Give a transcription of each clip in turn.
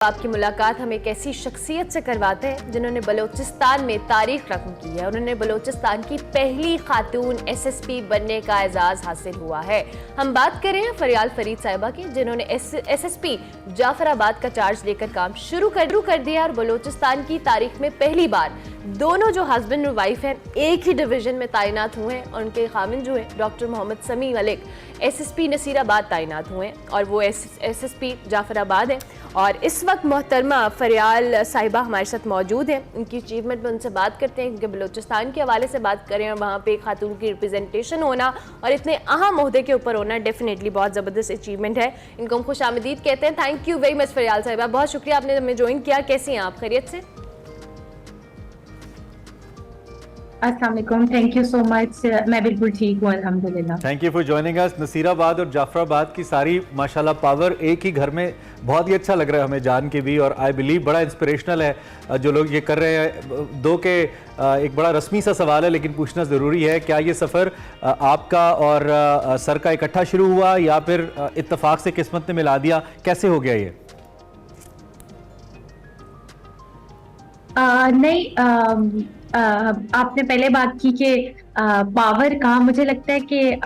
आपकी मुलाकात हम एक ऐसी शख्सियत से करवाते हैं जिन्होंने बलूचिस्तान में तारीख रकम की है। उन्होंने बलूचिस्तान की पहली खातून एसएसपी बनने का एजाज हासिल हुआ है। हम बात कर रहे हैं फरियाल फरीद साहिबा की, जिन्होंने एसएसपी जाफराबाद का चार्ज लेकर काम शुरू कर दिया और बलूचिस्तान की तारीख में पहली बार दोनों जो हस्बैंड और वाइफ हैं एक ही डिवीजन में तैनात हुए हैं और उनके खामिन जो है डॉक्टर मोहम्मद समी मलिक एसएसपी नसीराबाद तैनात हुए हैं और वो एसएसपी जाफराबाद है। और इस वक्त मोहतरमा फरियाल साहिबा हमारे साथ मौजूद हैं। उनकी अचीवमेंट में उनसे बात करते हैं, क्योंकि बलूचिस्तान के हवाले से बात करें और वहाँ पे खातून की रिप्रेजेंटेशन होना और इतने अहम ओहदे के ऊपर होना डेफिनेटली बहुत ज़बरदस्त अचीवमेंट है। इनको हम खुश आमदीद कहते हैं। Thank you very much Fariyal साहिबा, बहुत शुक्रिया आपने हमें ज्वाइन किया। कैसी हैं आप, खैरियत से? अस्सलाम वालेकुम, थैंक यू सो मच। मैं बिल्कुल ठीक हूँ अल्हम्दुलिल्लाह। Thank you for joining us. Nasirabad और जाफराबाद की सारी माशाल्लाह पावर एक ही घर में, बहुत ही अच्छा लग रहा है हमें जान के भी, और आई बिलीव बड़ा इंस्पिरेशनल है जो लोग ये कर रहे हैं। दो के एक बड़ा रस्मी सा सवाल है लेकिन पूछना ज़रूरी है, क्या ये सफ़र आपका और सर का इकट्ठा शुरू हुआ या फिर इत्तेफाक से किस्मत ने मिला दिया? कैसे हो गया ये? नहीं, आपने पहले बात की कि पावर का, मुझे लगता है कि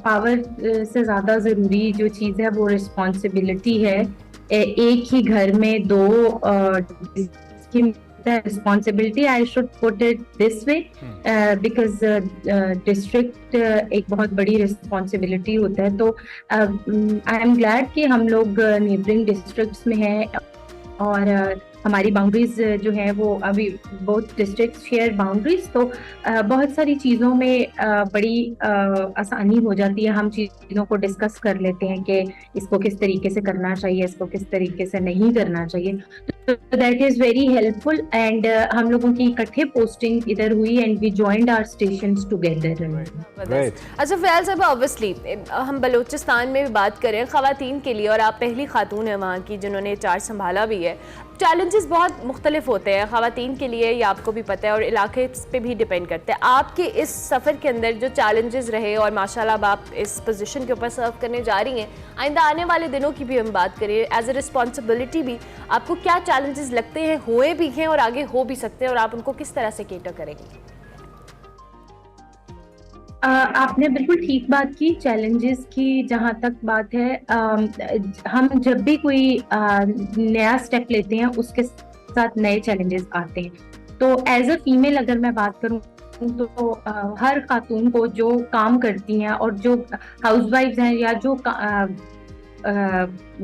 पावर से ज़्यादा ज़रूरी जो चीज़ है वो रिस्पॉन्सिबिलिटी है। एक ही घर में दो responsibility, I should put it this way, because district एक बहुत बड़ी रिस्पॉन्सिबिलिटी होता है। तो आई एम ग्लैड कि हम लोग नेबरिंग डिस्ट्रिक्ट्स में हैं और हमारी बाउंड्रीज जो है वो अभी बहुत डिस्ट्रिक्ट शेयर बाउंड्रीज, तो बहुत सारी चीज़ों में बड़ी आसानी हो जाती है। हम चीज़ों को डिस्कस कर लेते हैं कि इसको किस तरीके से करना चाहिए, इसको किस तरीके से नहीं करना चाहिए। तो that is very helpful. And हम लोगों की इकट्ठे पोस्टिंग इधर हुई and we joined our stations together. अच्छा फरियाल साहब, ऑब्वियसली हम बलूचिस्तान में भी बात करें ख़वातीन के लिए, और आप पहली खातून हैं वहाँ की जिन्होंने चार्ज संभाला भी है। चैलेंजेस बहुत मुख्तलिफ होते हैं ख़वातीन के लिए, ये आपको भी पता है, और इलाके पे भी डिपेंड करते हैं। आपके इस सफ़र के अंदर जो चैलेंजेस रहे, और माशाल्लाह आप इस पोजीशन के ऊपर सर्व करने जा रही हैं, आइंदा आने वाले दिनों की भी हम बात करें, एज ए रिस्पॉन्सिबिलिटी भी आपको क्या चैलेंजेस लगते हैं, हुए भी हैं और आगे हो भी सकते हैं, और आप उनको किस तरह से केटर करेंगे? आपने बिल्कुल ठीक बात की। चैलेंजेस की जहाँ तक बात है, हम जब भी कोई नया स्टेप लेते हैं उसके साथ नए चैलेंजेस आते हैं। तो एज अ फीमेल अगर मैं बात करूँ तो हर खातून को जो काम करती हैं और जो हाउसवाइफ्स हैं या जो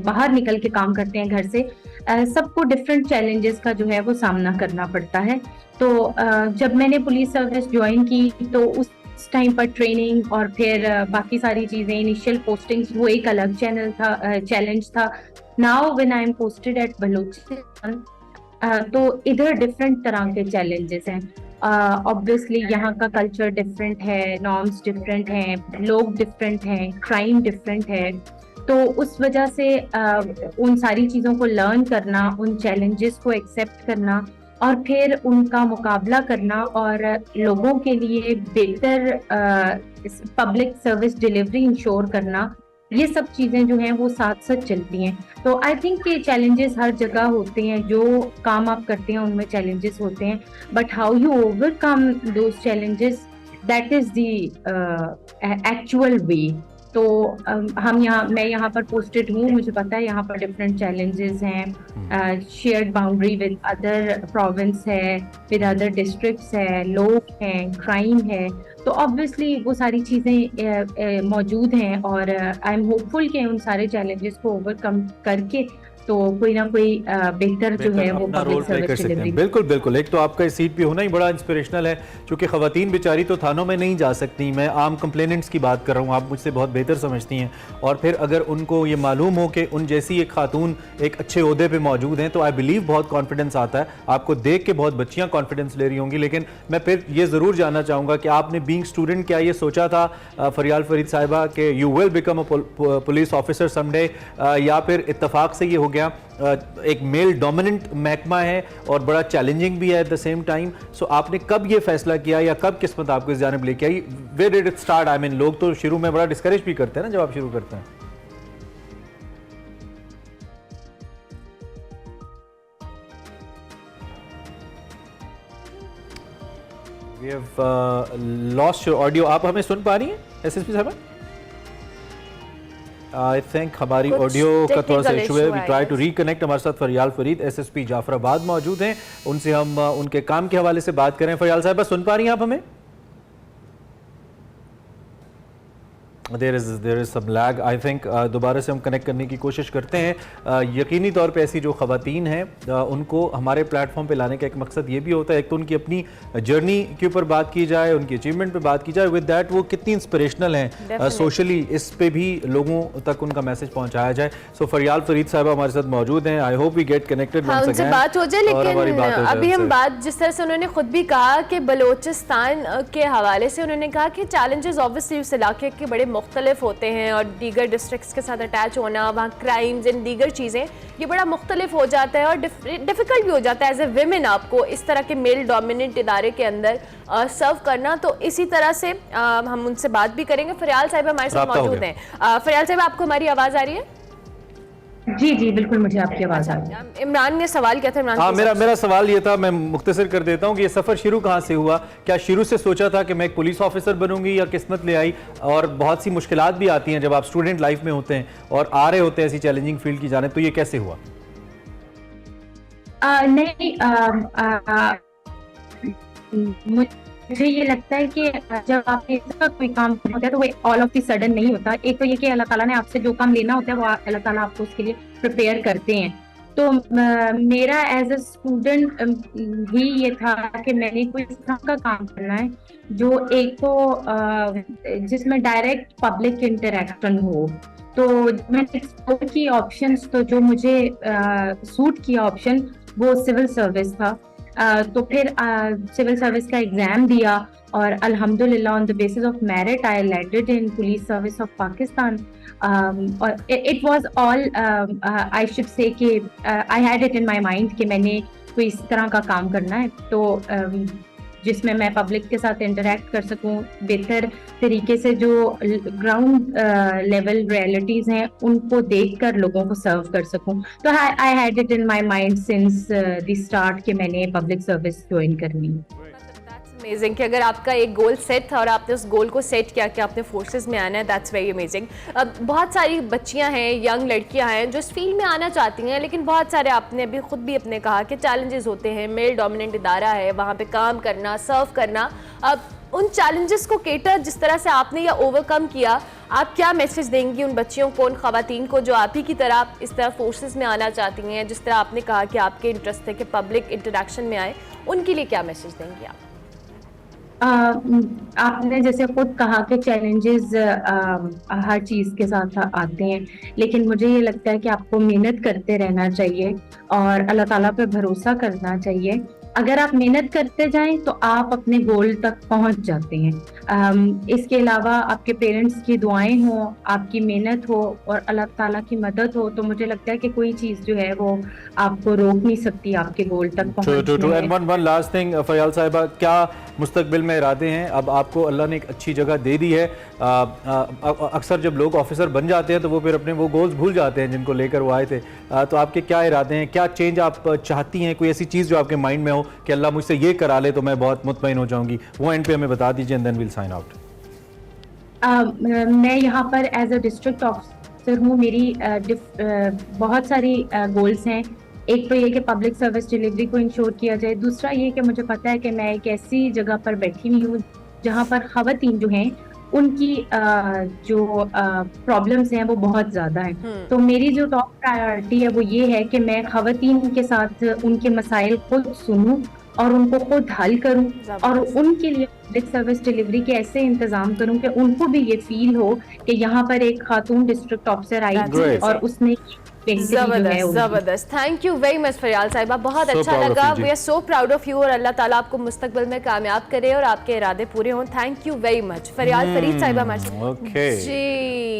बाहर निकल के काम करते हैं घर से, सबको डिफरेंट चैलेंजेस का जो है वो सामना करना पड़ता है। तो जब मैंने पुलिस सर्विस ज्वाइन की तो उस टाइम पर ट्रेनिंग और फिर बाकी सारी चीजें, इनिशियल पोस्टिंग्स, वो एक अलग चैलेंज था। Now when I am posted at Balochistan, तो इधर डिफरेंट तरह के चैलेंजेस हैं। ऑब्वियसली यहाँ का कल्चर डिफरेंट है, नॉर्म्स डिफरेंट हैं, लोग डिफरेंट हैं, क्राइम डिफरेंट है। तो उस वजह से उन सारी चीज़ों को लर्न करना, उन चैलेंजेस को एक्सेप्ट करना और फिर उनका मुकाबला करना और लोगों के लिए बेहतर पब्लिक सर्विस डिलीवरी इंश्योर करना, ये सब चीज़ें जो हैं वो साथ साथ चलती हैं। तो आई थिंक कि चैलेंजेस हर जगह होते हैं, जो काम आप करते हैं उनमें चैलेंजेस होते हैं, but how you overcome those challenges, that is the actual way. तो मैं यहाँ पर पोस्टेड हूँ, मुझे पता है यहाँ पर डिफरेंट चैलेंजेस हैं, shared boundary with other province है, विद अदर डिस्ट्रिक्ट्स है, लोग हैं, क्राइम है। तो ऑब्वियसली वो सारी चीज़ें मौजूद हैं और आई एम होपफुल कि उन सारे चैलेंजेस को ओवरकम करके तो कोई ना कोई बेहतर जो है वो पब्लिक सर्विस डिलीवरी। बिल्कुल बिल्कुल। एक तो आपका इस सीट पे होना ही बड़ा इंस्पिरेशनल है, क्योंकि ख़वातीन बेचारी तो थानों में नहीं जा सकती। मैं आम कंप्लेनेंट्स की बात कर रहा हूँ, आप मुझसे बहुत बेहतर समझती हैं। और फिर अगर उनको ये मालूम हो कि उन जैसी एक खातून एक अच्छे ओहदे पे मौजूद हैं, तो आई बिलीव बहुत कॉन्फिडेंस आता है। आपको देख के बहुत बच्चियाँ कॉन्फिडेंस ले रही होंगी। लेकिन मैं फिर ये ज़रूर जानना चाहूँगा कि आपने बीइंग स्टूडेंट क्या ये सोचा था फरियाल फरीद साहिबा कि you will become a police officer someday, या फिर इत्तफाक से ये हो गया एक मेल डोमिनेंट महकमा है और बड़ा चैलेंजिंग भी है एट द सेम टाइम? सो आपने कब ये फैसला किया या कब किस्मत आपको इस जानिब लेके आई? Where did it start? I mean लोग तो शुरू में बड़ा डिस्करेज भी करते हैं ना जब आप शुरू करते हैं। We have lost your audio. आप हमें सुन पा रही हैं एसएसपी साहब? आई थिंक हमारी कुछ ऑडियो का थोड़ा सा technical इशू है। issue वी है, ट्राई टू yes. रिकनेक्ट। हमारे साथ फरियाल फरीद एसएसपी जाफराबाद मौजूद हैं, उनसे हम उनके काम के हवाले से बात करें। फरियाल साहब सुन पा रही हैं आप हमें? There is some lag I think. दोबारा से हम कनेक्ट करने की कोशिश करते हैं। यकीनी तौर पे ऐसी जो ख़वातीन हैं उनको हमारे प्लेटफॉर्म पे लाने का एक मकसद ये भी होता है, एक तो उनकी अपनी जर्नी के ऊपर बात की जाए, उनकी अचीवमेंट पे बात की जाए, विद दैट वो कितनी इंस्पिरेशनल हैं सोशली, इस पे भी लोगों तक उनका मैसेज पहुँचाया जाए। सो फरियाल फरीद साहब हमारे साथ मौजूद हैं। I hope we get connected. हाँ, उनसे बात हो जाए। लेकिन अभी हम बात जिस तरह से उन्होंने खुद भी कहा कि बलोचिस्तान के हवाले से उन्होंने कहा कि चैलेंजेस ऑब्वियसली उस इलाके के बड़े मुख्तलिफ होते हैं और दीगर डिस्ट्रिक्ट्स के साथ अटैच होना, वहाँ क्राइम्स एंड दीगर चीज़ें, ये बड़ा मुख्तलिफ हो जाता है और डिफ़िकल्ट भी हो जाता है एज ए वेमेन आपको इस तरह के मेल डोमिनेंट इदारे के अंदर सर्व करना। तो इसी तरह से हम उनसे बात भी करेंगे। फरियाल साहब हमारे साथ मौजूद हैं। फरियाल साहब, आपको हमारी आवाज़ आ रही है? जी जी बिल्कुल, मुझे आपकी आवाज़ आ रही है। इमरान ने सवाल किया था। इमरान, हाँ, मेरा सवाल ये था, मैं मुख्तसर कर देता हूँ कि ये सफ़र शुरू कहाँ से हुआ? क्या शुरू से सोचा था कि मैं एक पुलिस ऑफिसर बनूंगी या किस्मत ले आई? और बहुत सी मुश्किलात भी आती हैं जब आप स्टूडेंट लाइफ में होते हैं और आ रहे होते हैं ऐसी चैलेंजिंग फील्ड की जानिब, तो ये कैसे हुआ? नहीं, मुझे ये लगता है कि जब आप इसका कोई काम होता है तो वो ऑल ऑफ द सडन नहीं होता। एक तो ये कि अल्लाह ताला ने आपसे जो काम लेना होता है वो अल्लाह ताला आपको उसके लिए प्रिपेयर करते हैं। तो मेरा एज अ स्टूडेंट भी ये था कि मैंने कोई इस तरह का काम करना है जो एक तो जिसमें डायरेक्ट पब्लिक इंटरेक्शन हो। तो मैंने एक्सप्लोर की ऑप्शंस, तो जो मुझे सूट किया ऑप्शन वो सिविल सर्विस था। तो फिर सिविल सर्विस का एग्जाम दिया और अल्हम्दुलिल्लाह on the basis of merit I landed in police service of Pakistan. और it was all I should say कि I had it in my mind कि मैंने कोई इस तरह का काम करना है तो जिसमें मैं पब्लिक के साथ इंटरेक्ट कर सकूं, बेहतर तरीके से जो ग्राउंड लेवल रियलिटीज़ हैं उनको देखकर लोगों को सर्व कर सकूं। तो आई had it in my mind since the start कि मैंने पब्लिक सर्विस ज्वाइन करनी है। अमेजिंग कि अगर आपका एक गोल सेट था और आपने उस गोल को सेट किया कि आपने फोर्सेस में आना है, दैट्स वेरी अमेजिंग। बहुत सारी बच्चियां हैं, यंग लड़कियां हैं जो इस फील्ड में आना चाहती हैं, लेकिन बहुत सारे आपने अभी खुद भी अपने कहा कि चैलेंजेस होते हैं, मेल डोमिनेंट इदारा है, वहाँ पे काम करना, सर्व करना। अब उन चैलेंजेस को केटर जिस तरह से आपने या ओवरकम किया, आप क्या मैसेज देंगी उन बच्चियों को, उन खवातीन को जो आप ही की तरह इस तरह फोर्सेस में आना चाहती हैं, जिस तरह आपने कहा कि आपके इंटरेस्ट है कि पब्लिक इंटरेक्शन में आए, उनके लिए क्या मैसेज देंगी आप? आपने जैसे खुद कहा कि चैलेंजेस हर चीज़ के साथ आते हैं, लेकिन मुझे ये लगता है कि आपको मेहनत करते रहना चाहिए और अल्लाह ताला पे भरोसा करना चाहिए। अगर आप मेहनत करते जाएं तो आप अपने गोल तक पहुंच जाते हैं। इसके अलावा आपके पेरेंट्स की दुआएं हो, आपकी मेहनत हो और अल्लाह ताला की मदद हो, तो मुझे लगता है कि कोई चीज़ जो है वो आपको रोक नहीं सकती आपके गोल तक पहुंचने में। वन लास्ट थिंग फरियाल साहिबा, क्या मुस्तकबिल में इरादे हैं? अब आपको अल्लाह ने एक अच्छी जगह दे दी है। अक्सर जब लोग ऑफिसर बन जाते हैं तो वो फिर अपने वो गोल्स भूल जाते हैं जिनको लेकर वो आए थे। तो आपके क्या इरादे हैं, क्या चेंज आप चाहती हैं? कोई ऐसी चीज़ जो आपके माइंड में हो कि अल्लाह मुझसे ये करा ले तो मैं बहुत मुतमईन हो जाऊंगी, वो एंड पे हमें बता दीजिए and then will sign out. मैं यहाँ पर एज अ डिस्ट्रिक्ट ऑफिसर हूँ। मेरी बहुत सारी गोल्स हैं। एक तो ये कि पब्लिक सर्विस डिलीवरी को इंश्योर किया जाए, दूसरा ये कि मुझे पता है कि मैं एक ऐसी जगह पर बैठी हुई हूँ जहाँ पर ख़वातीन जो हैं उनकी जो प्रॉब्लम्स हैं वो बहुत ज़्यादा हैं। तो मेरी जो टॉप प्रायोरिटी है वो ये है कि मैं ख़वातीन के साथ उनके मसाइल खुद सुनूं और उनको खुद हल करूं और उनके लिए पब्लिक सर्विस डिलीवरी के ऐसे इंतजाम करूं कि उनको भी ये फील हो कि यहाँ पर एक खातून डिस्ट्रिक्ट ऑफिसर आई थी और उसने जबरदस्त। Thank you very much Fariyal साहिबा, बहुत अच्छा लगा। We are so proud of you और अल्लाह ताला आपको मुस्तकबिल में कामयाब करे और आपके इरादे पूरे हों। थैंक यू वेरी मच फरियाल फरीद साहिबा हमारे साथ। जी।